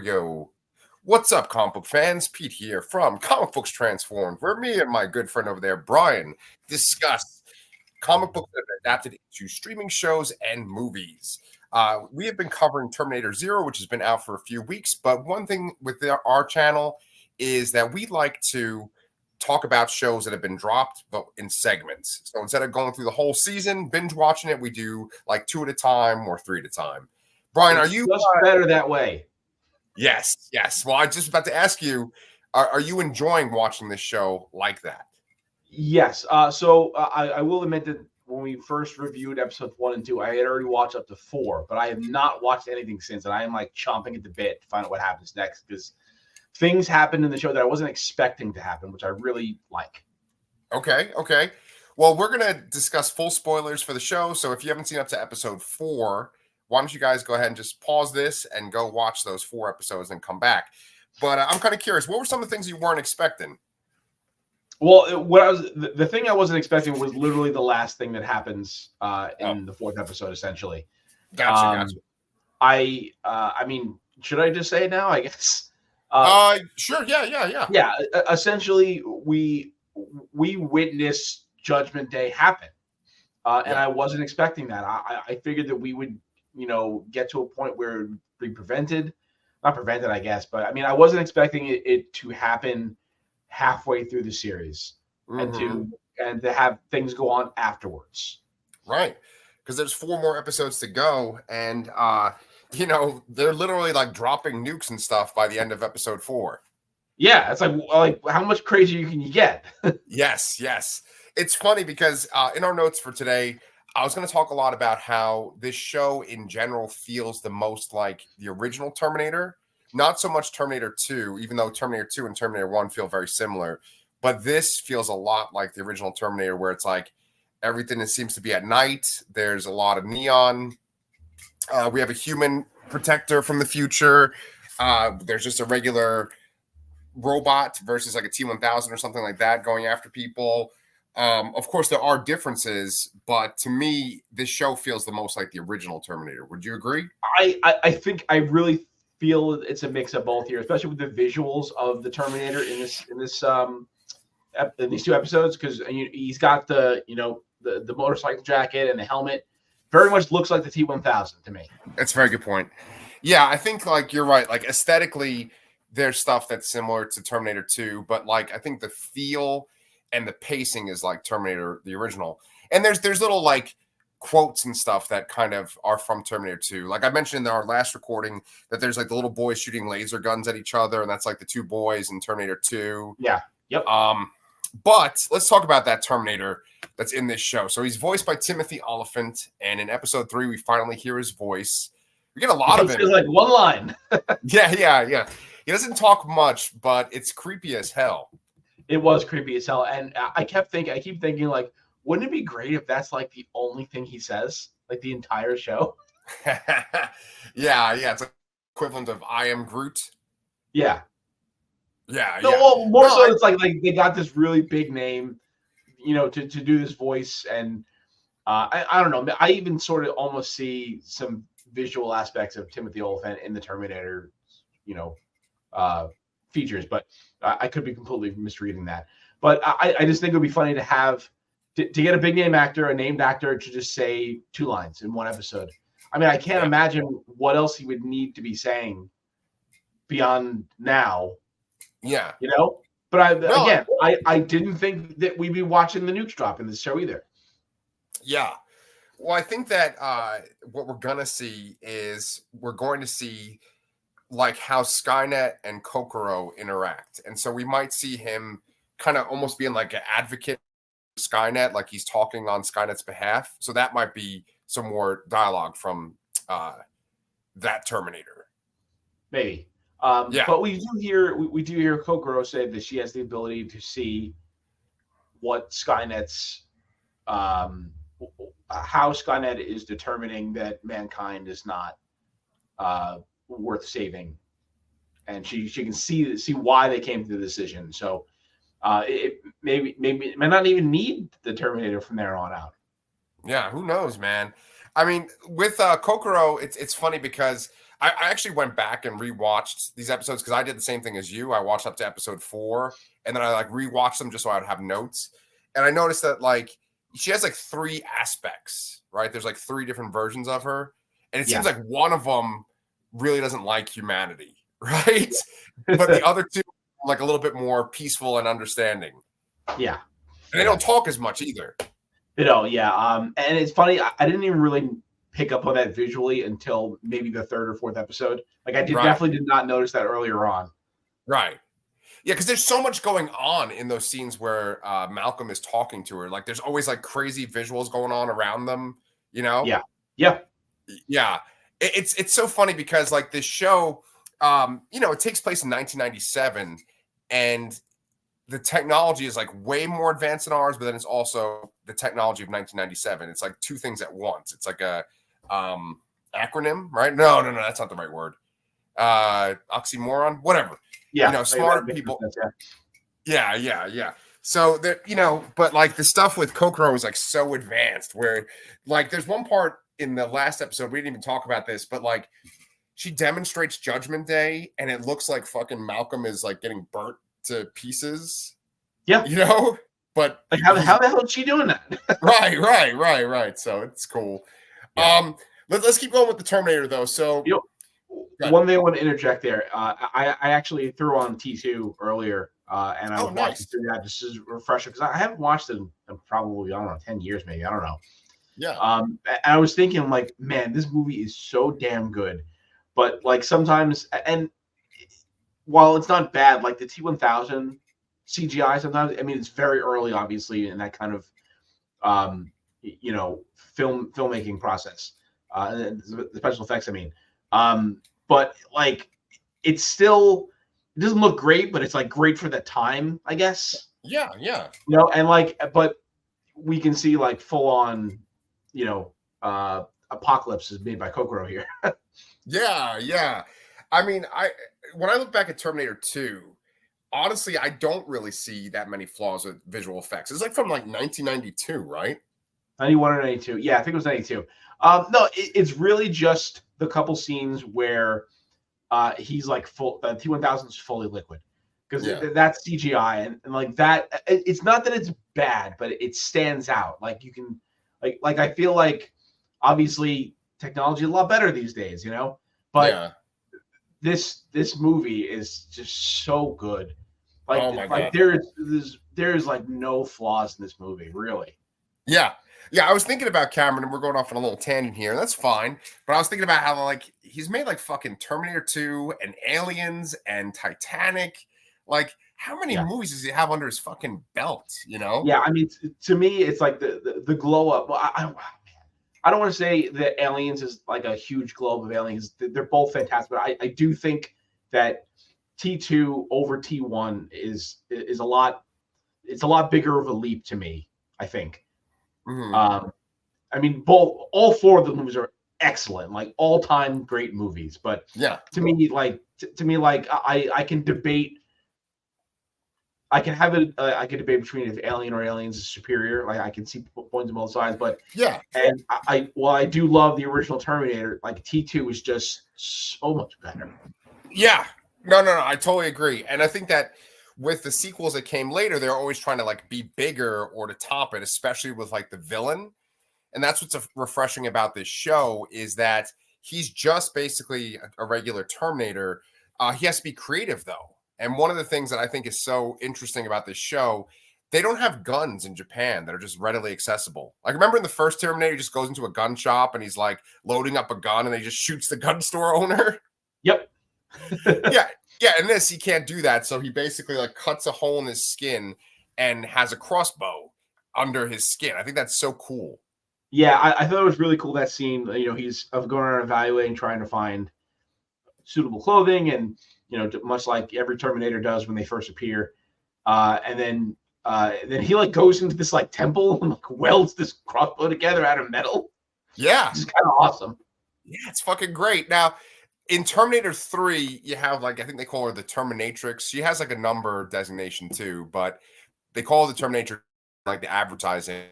we go. What's up, comic book fans? Pete here from Comic Books Transformed, where me and my good friend over there, Brian, discuss comic books that have been adapted into streaming shows and movies. We have been covering Terminator Zero, which has been out for a few weeks, but one thing with our channel is that we like to talk about shows that have been dropped, but in segments. So instead of going through the whole season, binge watching it, we do like 2 at a time or 3 at a time. Brian, are you just better that way? Yes. Well, I was just about to ask you, are you enjoying watching this show like that? Yes. I will admit that when we first reviewed episodes 1 and 2, I had already watched up to 4, but I have not watched anything since, and I am like chomping at the bit to find out what happens next because things happened in the show that I wasn't expecting to happen, which I really like. Okay. Well, we're going to discuss full spoilers for the show, so if you haven't seen up to episode 4, why don't you guys go ahead and just pause this and go watch those 4 episodes and come back. But I'm kind of curious, what were some of the things you weren't expecting? Well, the thing I wasn't expecting was literally the last thing that happens in the 4th episode, essentially. Gotcha. I mean, should I just say it now? I guess. Sure. Yeah. Yeah. Essentially, we witnessed Judgment Day happen, and I wasn't expecting that. I figured that we would, get to a point where it would be not prevented, I guess. But I mean, I wasn't expecting it to happen halfway through the series and to have things go on afterwards. Right. Because there's 4 more episodes to go. And, they're literally like dropping nukes and stuff by the end of episode 4. Yeah. It's like how much crazier can you get? Yes. It's funny because in our notes for today, I was going to talk a lot about how this show in general feels the most like the original Terminator. Not so much Terminator 2, even though Terminator 2 and Terminator 1 feel very similar. But this feels a lot like the original Terminator, where it's like everything seems to be at night. There's a lot of neon. We have a human protector from the future. There's just a regular robot versus like a T-1000 or something like that going after people. Of course, there are differences, but to me, this show feels the most like the original Terminator. Would you agree? I think I really feel it's a mix of both here, especially with the visuals of the Terminator in these 2 episodes, because he's got the motorcycle jacket and the helmet. Very much looks like the T-1000 to me. That's a very good point. Yeah, I think like you're right. Like aesthetically, there's stuff that's similar to Terminator 2, but like I think the feel and the pacing is like Terminator the original. And there's little like quotes and stuff that kind of are from Terminator 2. Like I mentioned in our last recording that there's like the little boys shooting laser guns at each other, and that's like the 2 boys in Terminator 2. Yeah. Yep. But let's talk about that Terminator that's in this show. So he's voiced by Timothy Olyphant, and in episode 3 we finally hear his voice. We get a lot of it. Like one line. Yeah. He doesn't talk much, but it's creepy as hell. It was creepy as hell. And I keep thinking, like, wouldn't it be great if that's like the only thing he says, like the entire show? Yeah. It's equivalent of I am Groot. Yeah. Yeah. Well, more so it's like they got this really big name, to do this voice. And I don't know. I even sort of almost see some visual aspects of Timothy Olyphant in the Terminator, features, but I could be completely misreading that. But I just think it would be funny to have to get a big name actor, a named actor, to just say 2 lines in one episode. I mean, I can't imagine what else he would need to be saying beyond now. Yeah. But I didn't think that we'd be watching the nukes drop in this show either. Yeah. Well, I think that what we're going to see is like how Skynet and Kokoro interact. And so we might see him kind of almost being like an advocate for Skynet, like he's talking on Skynet's behalf. So that might be some more dialogue from that Terminator. Maybe. But we do hear Kokoro say that she has the ability to see what Skynet's how Skynet is determining that mankind is not worth saving, and she can see why they came to the decision. So it maybe it might not even need the Terminator from there on out. Yeah, who knows, man? I mean, with Kokoro, it's funny because I actually went back and rewatched these episodes because I did the same thing as you. I watched up to episode 4, and then I like rewatched them just so I would have notes. And I noticed that like she has like 3 aspects, right? There's like 3 different versions of her, and it seems like one of them really doesn't like humanity, right? But the other 2 are like a little bit more peaceful and understanding. Yeah. And they don't talk as much either. Yeah. And it's funny, I didn't even really pick up on that visually until maybe the 3rd or 4th episode. Like I definitely did not notice that earlier on. Right. Yeah, because there's so much going on in those scenes where Malcolm is talking to her. Like there's always like crazy visuals going on around them, you know? Yeah. Yeah. Yeah. It's so funny because like this show, it takes place in 1997, and the technology is like way more advanced than ours, but then it's also the technology of 1997. It's like 2 things at once. It's like a acronym, right? No, that's not the right word. Oxymoron, whatever. Yeah, smart people. Yeah. So that, but like the stuff with Kokoro is like so advanced where like there's one part in the last episode, we didn't even talk about this, but like she demonstrates Judgment Day and it looks like fucking Malcolm is like getting burnt to pieces. Yeah. But like how the hell is she doing that? Right. So it's cool. Yeah. Let's keep going with the Terminator though. So one thing I want to interject there. I actually threw on T2 earlier, and I was watching through that just as a refresher because I haven't watched it in probably, I don't know, 10 years maybe. I don't know. Yeah. And I was thinking like, man, this movie is so damn good. But like sometimes, and while it's not bad, like the T1000 CGI sometimes, I mean, it's very early, obviously, in that kind of, filmmaking process, the special effects, I mean. But like it doesn't look great, but it's like great for the time, I guess. Yeah. And like, but we can see like full on, apocalypse is made by Kokoro here. Yeah. I mean, when I look back at Terminator 2, honestly, I don't really see that many flaws with visual effects. It's like from like 1992, right? 91 or 92. Yeah, I think it was 92. No, it's really just the couple scenes where he's like the T1000 is fully liquid because that's CGI and like that. It's not that it's bad, but it stands out. Like you can like I feel like obviously technology is a lot better these days, but this movie is just so good. Like, oh my God. There's like no flaws in this movie, really. Yeah, I was thinking about Cameron, and we're going off on a little tangent here, and that's fine. But I was thinking about how like he's made like fucking Terminator 2 and Aliens and Titanic. Like, how many movies does he have under his fucking belt? Yeah, I mean, to me, it's like the glow up. Well, I don't want to say that Aliens is like a huge globe of aliens. They're both fantastic, but I do think that T2 over T1 is a lot. It's a lot bigger of a leap to me, I think. Mm-hmm. I mean, all 4 of the movies are excellent, like all-time great movies. But to me, I can debate. I can have it. I can debate between if Alien or Aliens is superior. Like I can see points on both sides, but and while I do love the original Terminator, like T2 is just so much better. Yeah, no, I totally agree, and I think that with the sequels that came later, they're always trying to like be bigger or to top it, especially with like the villain. And that's what's refreshing about this show is that he's just basically a regular Terminator. He has to be creative though. And one of the things that I think is so interesting about this show, they don't have guns in Japan that are just readily accessible. Like remember in the first Terminator, he just goes into a gun shop and he's like loading up a gun and he just shoots the gun store owner. Yep. Yeah, in this, he can't do that. So he basically like cuts a hole in his skin and has a crossbow under his skin. I think that's so cool. Yeah, I thought it was really cool, that scene. He's going around evaluating, trying to find suitable clothing and, much like every Terminator does when they first appear. And then he like goes into this like temple and like welds this crossbow together out of metal. Yeah. It's kind of awesome. Yeah, it's fucking great. Now, in Terminator 3, you have like, I think they call her the Terminatrix. She has like a number designation too, but they call her the Terminator like the advertising.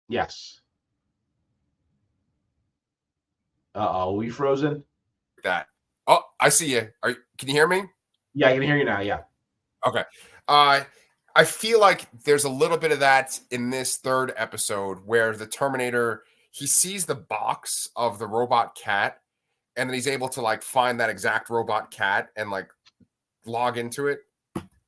Yes. Uh-oh, we frozen? that. Oh, I see you. Can you hear me? Yeah, I can hear you now. Yeah. Okay. I feel like there's a little bit of that in this third episode where the Terminator, he sees the box of the robot cat, and then he's able to like find that exact robot cat and like log into it.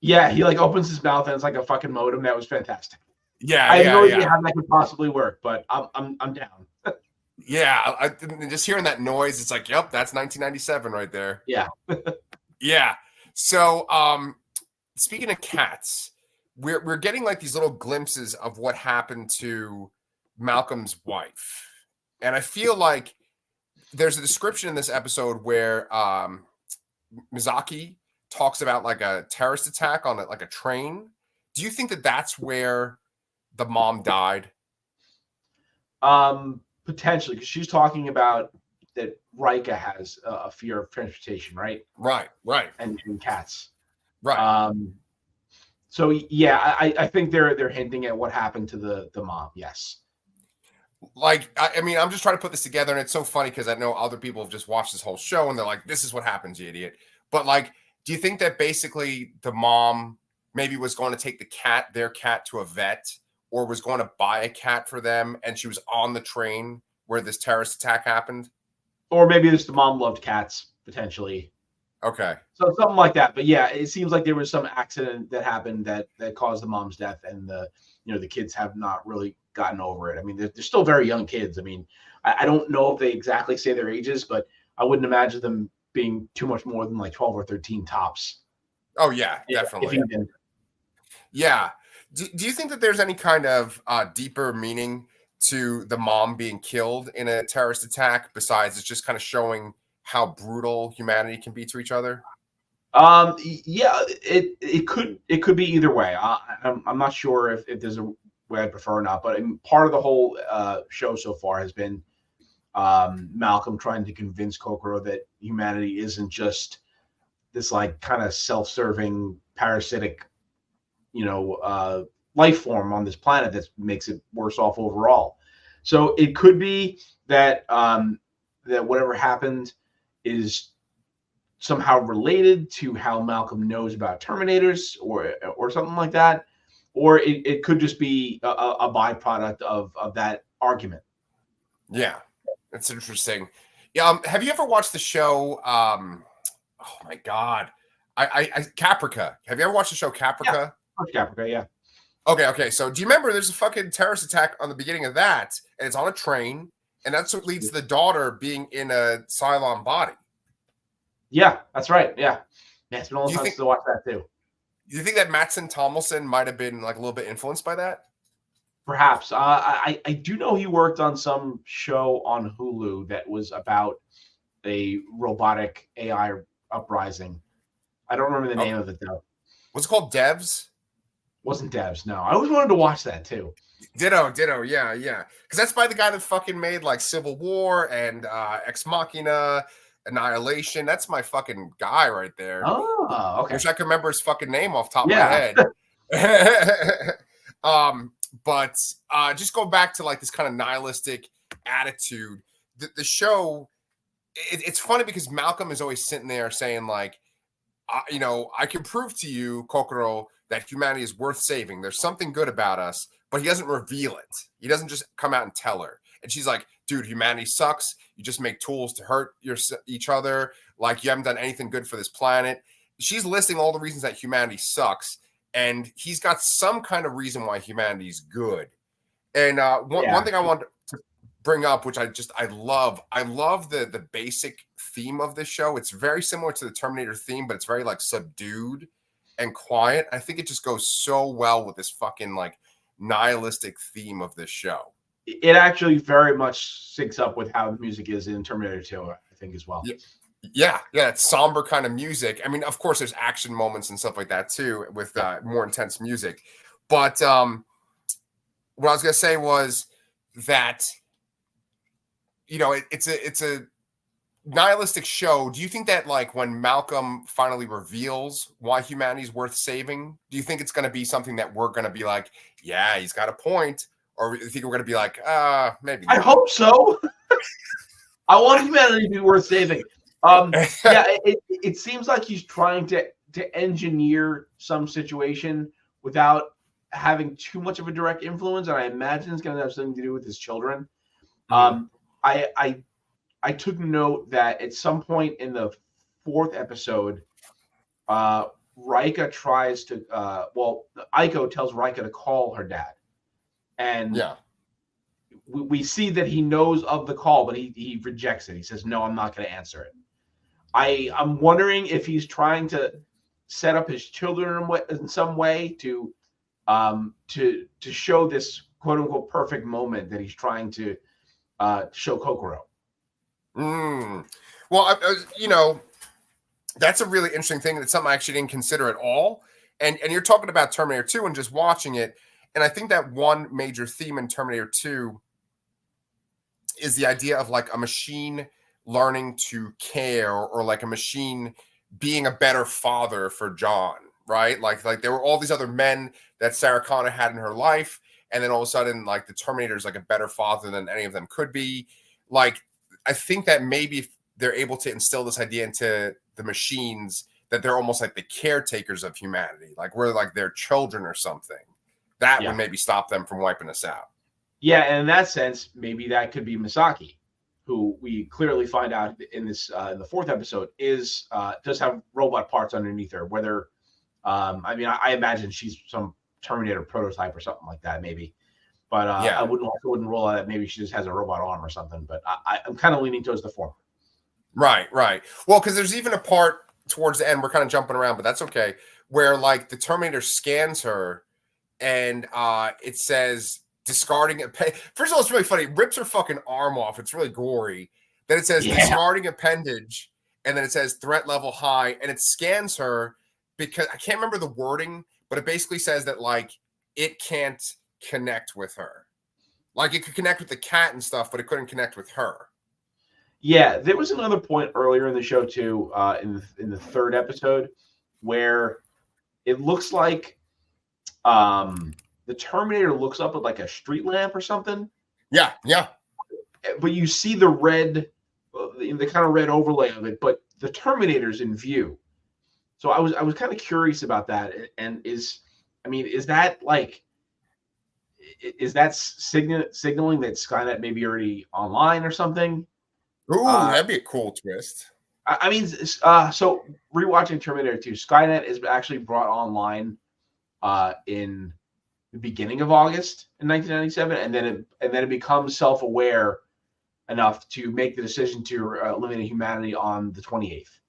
Yeah, he like opens his mouth and it's like a fucking modem. That was fantastic. Yeah, I have no idea yeah. how that could possibly work, but I'm down. Yeah, just hearing that noise, it's like, yep, that's 1997 right there. Yeah. Yeah. So, speaking of cats, we're getting like these little glimpses of what happened to Malcolm's wife, and I feel like there's a description in this episode where Mizaki talks about like a terrorist attack on like a train. Do you think that that's where the mom died? Potentially, because she's talking about that Rika has a fear of transportation, right? Right. And cats. Right. So yeah, I think they're hinting at what happened to the mom. Yes. Like, I mean, I'm just trying to put this together, and it's so funny because I know other people have just watched this whole show and they're like, this is what happens, you idiot. But like, do you think that basically the mom maybe was going to take their cat to a vet, or was going to buy a cat for them, and she was on the train where this terrorist attack happened? Or maybe just the mom loved cats, potentially. Okay. So something like that. But yeah, it seems like there was some accident that happened that caused the mom's death, and the kids have not really gotten over it. I mean, they're still very young kids. I mean, I don't know if they exactly say their ages, but I wouldn't imagine them being too much more than like 12 or 13 tops. Oh yeah, definitely. Yeah. Do you think that there's any kind of deeper meaning to the mom being killed in a terrorist attack besides it's just kind of showing how brutal humanity can be to each other? Yeah, it could be either way. I'm not sure if there's a way I prefer or not, but part of the whole show so far has been Malcolm trying to convince Kokoro that humanity isn't just this like kind of self-serving parasitic, life form on this planet that makes it worse off overall. So it could be that that whatever happened is somehow related to how Malcolm knows about Terminators or something like that, or it could just be a byproduct of that argument. Yeah, that's interesting. Yeah, have you ever watched the show? Oh my God, I Caprica. Have you ever watched the show Caprica? Yeah, Caprica, yeah. Okay. So do you remember there's a fucking terrorist attack on the beginning of that, and it's on a train, and that's what leads to the daughter being in a Cylon body. Yeah, that's right. Yeah, it's been a long time since I watched that too. Do you think that Mattson Tomlinson might have been like a little bit influenced by that? Perhaps. I do know he worked on some show on Hulu that was about a robotic AI uprising. I don't remember the name of it though. Was it called Devs? Wasn't Devs? No, I always wanted to watch that too. Ditto. Yeah. Because that's by the guy that fucking made like Civil War and Ex Machina, Annihilation. That's my fucking guy right there. Oh, okay. I wish I could remember his fucking name off the top of my head. But just go back to like this kind of nihilistic attitude. The show, it's funny because Malcolm is always sitting there saying like, I can prove to you, Kokoro, that humanity is worth saving. There's something good about us, but he doesn't reveal it. He doesn't just come out and tell her. And she's like, dude, humanity sucks. You just make tools to hurt each other. Like, you haven't done anything good for this planet. She's listing all the reasons that humanity sucks. And he's got some kind of reason why humanity is good. And one thing I want to bring up, which I love the basic theme of this show. It's very similar to the Terminator theme, but it's very like subdued and quiet. I think it just goes so well with this fucking like nihilistic theme of this show. It actually very much syncs up with how the music is in Terminator 2, I think, as well. Yeah, it's somber kind of music. I mean, of course, there's action moments and stuff like that too, with more intense music. But what I was gonna say was that it's a nihilistic show. Do you think that like when Malcolm finally reveals why humanity is worth saving, do you think it's going to be something that we're going to be like, yeah, he's got a point? Or do you think we're going to be like, maybe not? I hope so. I want humanity to be worth saving. Yeah, it seems like he's trying to engineer some situation without having too much of a direct influence, and I imagine it's going to have something to do with his children. Mhm. I, I I took note that at some point in the fourth episode, Rika tries to Aiko tells Rika to call her dad, and Yeah. we see that he knows of the call, but he rejects it. He says, "No, I'm not going to answer it." I'm wondering if he's trying to set up his children in some way to show this quote unquote perfect moment that he's trying to show Kokoro. Mm. Well, that's a really interesting thing. That's something I actually didn't consider at all. And you're talking about Terminator 2 and just watching it. And I think that one major theme in Terminator 2 is the idea of like a machine learning to care, or like a machine being a better father for John, right? Like there were all these other men that Sarah Connor had in her life, and then all of a sudden, like the Terminator is like a better father than any of them could be. Like, I think that maybe they're able to instill this idea into the machines that they're almost like the caretakers of humanity, like we're like their children or something. That would Yeah. maybe stop them from wiping us out. Yeah, and in that sense, maybe that could be Misaki, who we clearly find out in this in the fourth episode is does have robot parts underneath her. Whether I mean, I imagine she's some Terminator prototype or something like that, maybe. But Yeah. I wouldn't rule out that maybe she just has a robot arm or something. But I'm kind of leaning towards the former. Right. Well, because there's even a part towards the end, we're kind of jumping around, but that's okay, where like the Terminator scans her and it says discarding a first of all, it's really funny. It rips her fucking arm off. It's really gory. Then it says discarding appendage, and then it says threat level high, and it scans her because I can't remember the wording, but it basically says that like it can't connect with her. Like it could connect with the cat and stuff, but it couldn't connect with her. Yeah, there was another point earlier in the show too, in the third episode, where it looks like the Terminator looks up at like a street lamp or something. Yeah. But you see the red, the kind of red overlay of it, but the Terminator's in view. So I was kind of curious about that. And is that like, is that signaling that Skynet may be already online or something? Ooh, that'd be a cool twist. I mean, so rewatching Terminator 2, Skynet is actually brought online in the beginning of August in 1997, and then it becomes self-aware enough to make the decision to eliminate humanity on the 28th.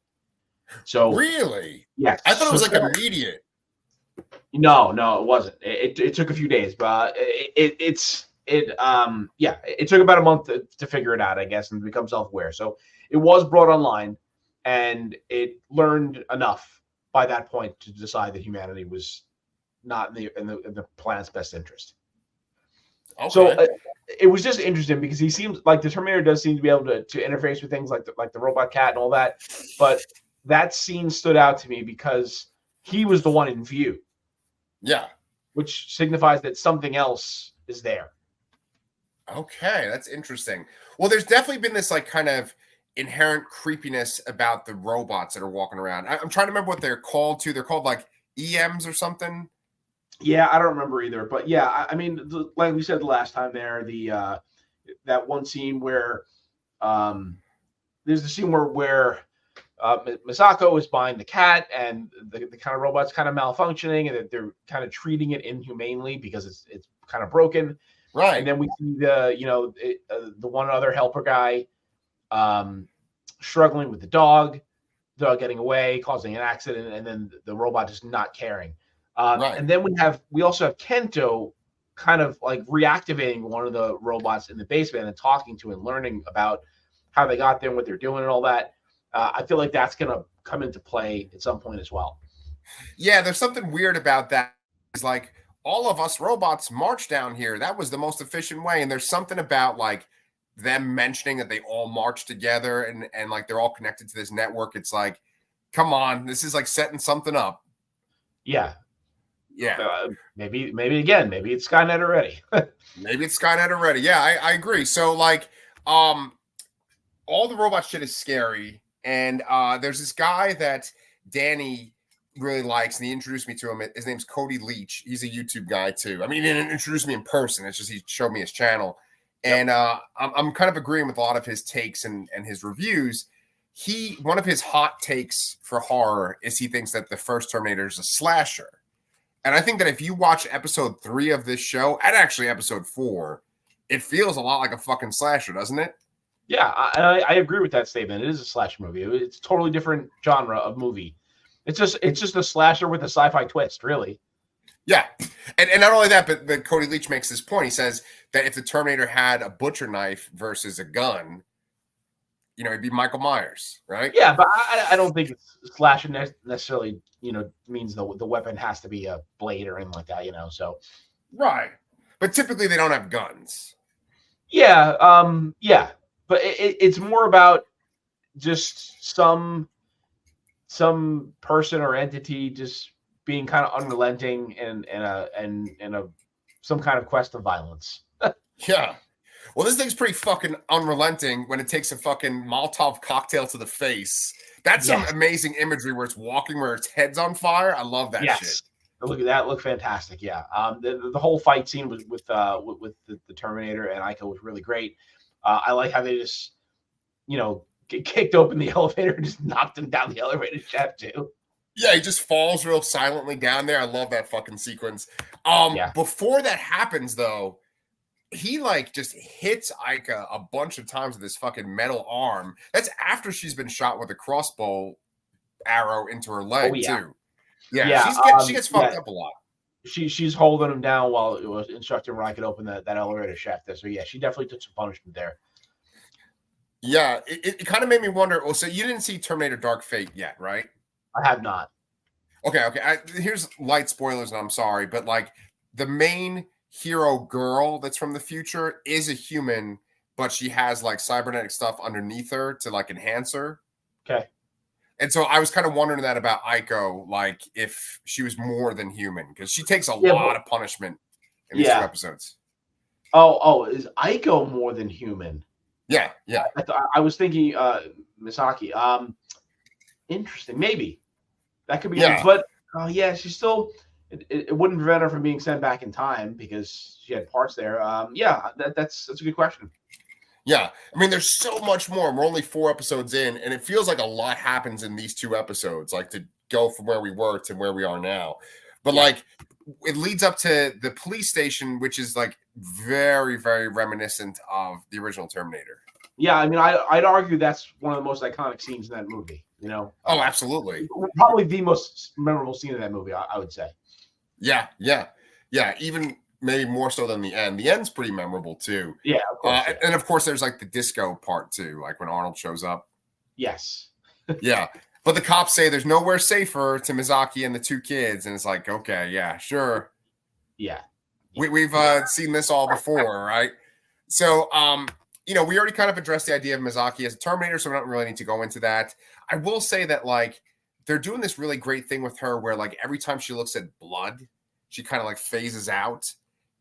So really, yes, I thought it was like immediate. No, it wasn't. It took a few days, but it took about a month to figure it out, I guess, and become self-aware. So it was brought online, and it learned enough by that point to decide that humanity was not in the planet's best interest. Okay. So it was just interesting because he seems like the Terminator does seem to be able to interface with things like the robot cat and all that, but that scene stood out to me because he was the one in view. Yeah. Which signifies that something else is there. Okay, that's interesting. Well, there's definitely been this like kind of inherent creepiness about the robots that are walking around. I'm trying to remember what they're called too. They're called like EMs or something. Yeah, I don't remember either. But yeah, I mean, like we said the last time there, that one scene where there's the scene where Misako is buying the cat, and the kind of robot's kind of malfunctioning, and they're kind of treating it inhumanely because it's kind of broken. Right. And then we see the one other helper guy struggling with the dog getting away, causing an accident, and then the robot just not caring. Right. And then we also have Kento kind of like reactivating one of the robots in the basement and talking to and learning about how they got there and what they're doing and all that. I feel like that's going to come into play at some point as well. Yeah, there's something weird about that. It's like all of us robots march down here. That was the most efficient way. And there's something about like them mentioning that they all march together and like they're all connected to this network. It's like, come on, this is like setting something up. Yeah. Yeah. Maybe it's Skynet already. Maybe it's Skynet already. Yeah, I agree. So like all the robot shit is scary. And there's this guy that Danny really likes, and he introduced me to him. His name's Cody Leach. He's a YouTube guy too. I mean, he didn't introduce me in person. It's just he showed me his channel, and I'm kind of agreeing with a lot of his takes and his reviews. One of his hot takes for horror is he thinks that the first Terminator is a slasher, and I think that if you watch episode 3 of this show, and actually episode 4, it feels a lot like a fucking slasher, doesn't it? Yeah, I agree with that statement. It is a slasher movie. It's a totally different genre of movie. It's just a slasher with a sci-fi twist, really. Yeah, and not only that, but Cody Leach makes this point. He says that if the Terminator had a butcher knife versus a gun, you know, it'd be Michael Myers, right? Yeah, but I don't think it's slasher necessarily, means the weapon has to be a blade or anything like that, so. Right. But typically they don't have guns. Yeah, yeah. But it's more about just some person or entity just being kind of unrelenting and some kind of quest of violence. Yeah. Well, this thing's pretty fucking unrelenting when it takes a fucking Molotov cocktail to the face. That's some amazing imagery where it's walking, where its head's on fire. I love that shit. Look at that. Look fantastic. Yeah. The whole fight scene with the Terminator and Ico was really great. I like how they just, get kicked open the elevator and just knocked him down the elevator shaft too. Yeah, he just falls real silently down there. I love that fucking sequence. Before that happens, though, he just hits Ica a bunch of times with this fucking metal arm. That's after she's been shot with a crossbow arrow into her leg too. Yeah, she gets fucked up a lot. She's holding him down while it was instructing Ryan could open that elevator shaft there. So yeah, she definitely took some punishment there. Yeah, it kind of made me wonder. Well, so you didn't see Terminator Dark Fate yet, right? I have not. Okay. Here's light spoilers, and I'm sorry, but the main hero girl that's from the future is a human, but she has cybernetic stuff underneath her to enhance her. Okay. And so I was kind of wondering that about Ico, if she was more than human, because she takes a lot of punishment in these 2 episodes. Oh, is Ico more than human? Yeah. I was thinking Misaki. Interesting. Maybe that could be. Yeah. But she's still. It wouldn't prevent her from being sent back in time because she had parts there. That's a good question. Yeah, I mean, there's so much more. We're only 4 episodes in, and it feels like a lot happens in these 2 episodes, to go from where we were to where we are now. But it leads up to the police station, which is very, very reminiscent of the original Terminator. Yeah, I mean, I'd argue that's one of the most iconic scenes in that movie. Oh, absolutely. Probably the most memorable scene in that movie, I would say. Yeah. Even maybe more so than the end. The end's pretty memorable too. Yeah, of course. And of course, there's the disco part too, when Arnold shows up. Yes. Yeah. But the cops say there's nowhere safer to Mizaki and the 2 kids. And it's okay, yeah, sure. Yeah. We've seen this all before, right? So, we already kind of addressed the idea of Mizaki as a Terminator, so we don't really need to go into that. I will say that, they're doing this really great thing with her where, every time she looks at blood, she kind of, phases out.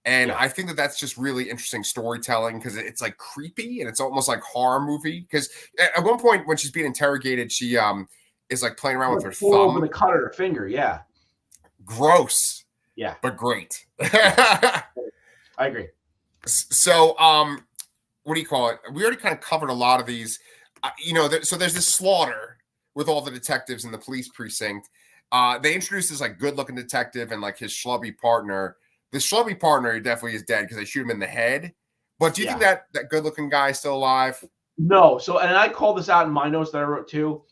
And I think that that's just really interesting storytelling because it's, creepy and it's almost like horror movie. Because at one point when she's being interrogated, she is, playing around with her thumb. With a cut on her finger, yeah. Gross. Yeah. But great. I agree. So, what do you call it? We already kind of covered a lot of these. So there's this slaughter with all the detectives in the police precinct. They introduce this good-looking detective and his schlubby partner. The schlubby partner definitely is dead because they shoot him in the head. But do you think that good-looking guy is still alive? No. So, and I called this out in my notes that I wrote too.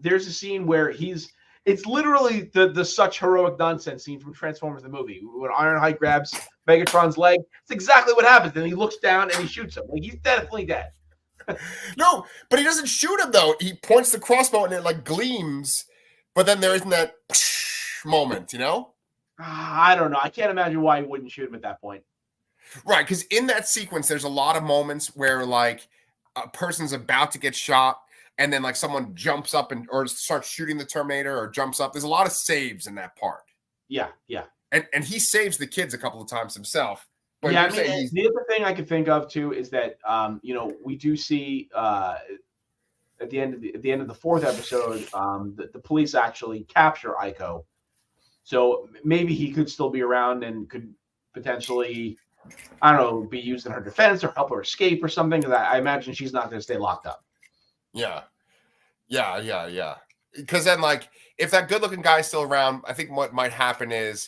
There's a scene where it's literally the such heroic nonsense scene from Transformers the movie when Ironhide grabs Megatron's leg. It's exactly what happens. Then he looks down and he shoots him. He's definitely dead. No, but he doesn't shoot him though. He points the crossbow and it gleams, but then there isn't that moment, I don't know. I can't imagine why he wouldn't shoot him at that point. Right, because in that sequence, there's a lot of moments where a person's about to get shot, and then someone jumps up or starts shooting the Terminator or jumps up. There's a lot of saves in that part. Yeah. And he saves the kids a couple of times himself. But the other thing I could think of too is that we do see at the end of the fourth episode, the police actually capture Aiko. So maybe he could still be around and could potentially, I don't know, be used in her defense or help her escape or something. Because I imagine she's not going to stay locked up. Yeah. Because then, like, if that good-looking guy's still around, I think what might happen is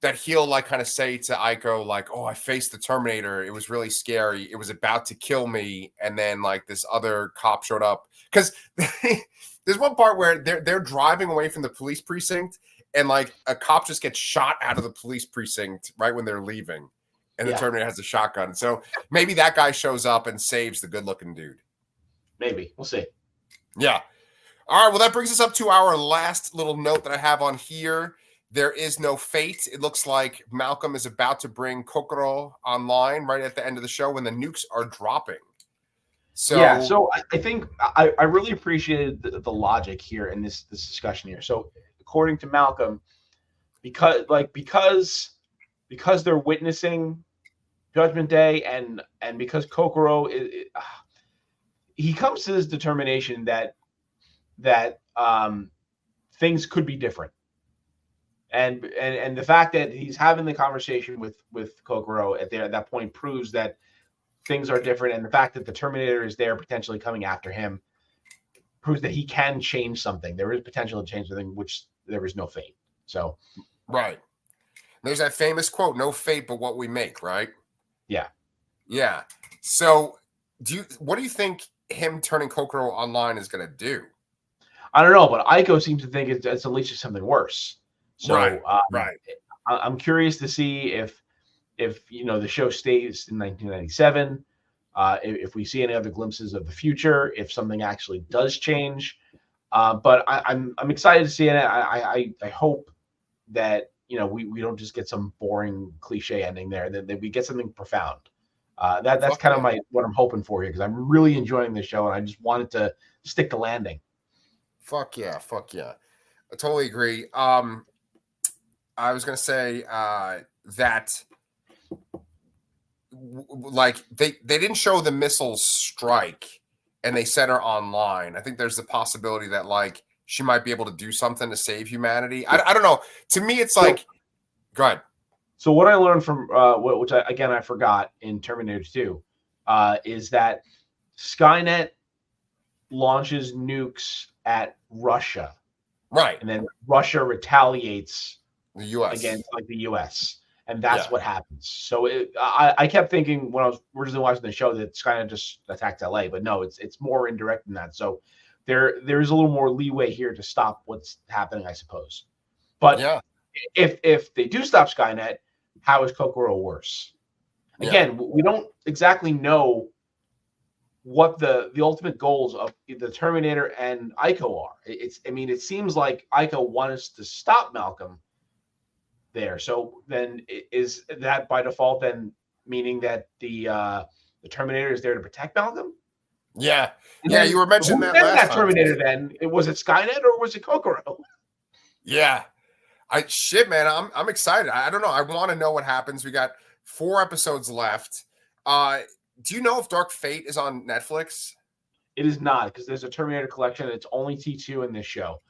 that he'll like kind of say to Aiko, like, "Oh, I faced the Terminator. It was really scary. It was about to kill me." And then like this other cop showed up because there's one part where they're driving away from the police precinct, and like a cop just gets shot out of the police precinct right when they're leaving, and the Terminator has a shotgun. So maybe that guy shows up and saves the good-looking dude. Maybe we'll see. Yeah. All right. Well, that brings us up to our last little note that I have on here. There is no fate. It looks like Malcolm is about to bring Kokoro online right at the end of the show when the nukes are dropping. So so I think I really appreciated the logic here in this discussion here. So according to Malcolm, because they're witnessing Judgment Day and because Kokoro he comes to this determination that things could be different. And the fact that he's having the conversation with Kokoro at that point proves that things are different, and the fact that the Terminator is there potentially coming after him proves that he can change something. There is potential to change something, which there is no fate. So, right. There's that famous quote: "No fate, but what we make." Right? Yeah. So, what do you think him turning Kokoro online is going to do? I don't know, but Aiko seems to think it's at least just something worse. So right. I'm curious to see if the show stays in 1997, if we see any other glimpses of the future, if something actually does change. But I'm excited to see it. I hope that we don't just get some boring cliche ending there. That we get something profound. That's kind of what I'm hoping for here, because I'm really enjoying this show and I just wanted to stick the landing. Fuck yeah. I totally agree. I was gonna say that like they didn't show the missiles strike and they set her online. I think there's the possibility that like she might be able to do something to save humanity. I don't know. To me, it's like, go ahead. So what I learned from which I forgot in Terminator 2 is that Skynet launches nukes at Russia, right, and then Russia retaliates the U.S. against like the U.S. and that's what happens. So I kept thinking when I was originally watching the show that Skynet just attacked L.A., but no, it's more indirect than that. So there is a little more leeway here to stop what's happening, I suppose. But if they do stop Skynet, how is Kokoro worse? Again, we don't exactly know what the ultimate goals of the Terminator and Aiko are. It seems like Aiko wants to stop Malcolm there. So then is that by default then meaning that the Terminator is there to protect Malcolm? Yeah. You were mentioning that last time. Terminator then? Was it Skynet or was it Kokoro? Yeah. Man, I'm excited. I don't know. I want to know what happens. We got 4 episodes left. Do you know if Dark Fate is on Netflix? It is not, because there's a Terminator collection. It's only T2 in this show.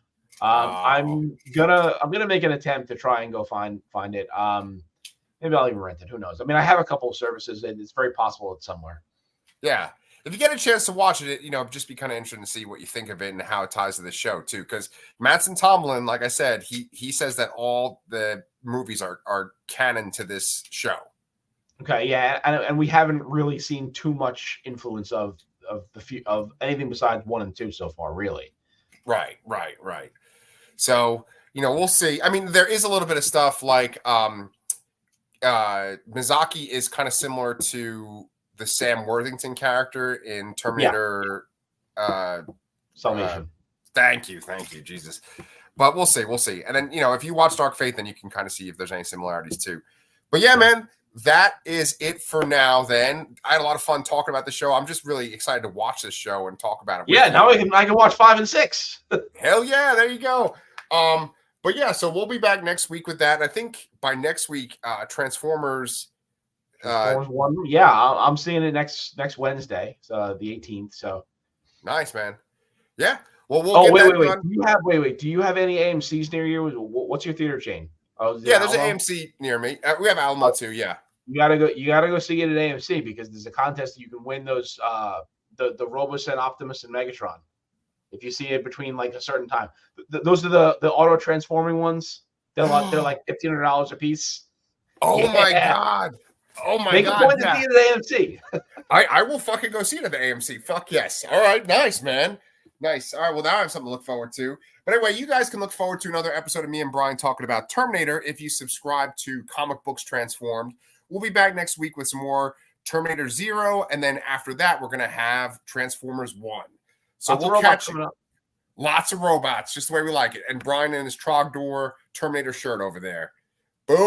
I'm gonna make an attempt to try and go find it. Maybe I'll even rent it. Who knows? I mean, I have a couple of services, and it's very possible it's somewhere. Yeah. If you get a chance to watch it, just be kind of interested to see what you think of it and how it ties to the show too. Because Mattson Tomlin, like I said, he says that all the movies are canon to this show. Okay, yeah, and we haven't really seen too much influence of anything besides 1 and 2 so far, really. Right. So we'll see. I mean, there is a little bit of stuff like Mizaki is kind of similar to the Sam Worthington character in Terminator Salvation. Thank you, Jesus. But we'll see. And then if you watch Dark Fate, then you can kind of see if there's any similarities too. But yeah, man, that is it for now. Then I had a lot of fun talking about the show. I'm just really excited to watch this show and talk about it. Yeah, now I can watch 5 and 6. Hell yeah, there you go. But yeah, so we'll be back next week with that. And I think by next week, Transformers 1. Yeah, I'm seeing it next Wednesday, so the 18th. So Nice, man. Yeah. Well, we'll Oh, get wait, that wait, wait. done. Do you have any AMC's near you? What's your theater chain? Oh, is it Yeah, there's an Alamo? AMC near me. We have Alamo too. Yeah. You gotta go see it at AMC because there's a contest you can win those the Robocent, Optimus, and Megatron if you see it between like a certain time. Those are the auto transforming ones. They're like $1,500 a piece. Oh my Yeah. God. Oh my Make a God. point to see it at AMC. I will fucking go see it at the AMC. Fuck yes. All right. Nice, man. Nice. All right. Well, now I have something to look forward to. But anyway, you guys can look forward to another episode of me and Brian talking about Terminator if you subscribe to Comic Books Transformed. We'll be back next week with some more Terminator Zero. And then after that, we're going to have Transformers 1. So we'll catch you. Lots of robots, just the way we like it. And Brian in his Trogdor Terminator shirt over there. Boom.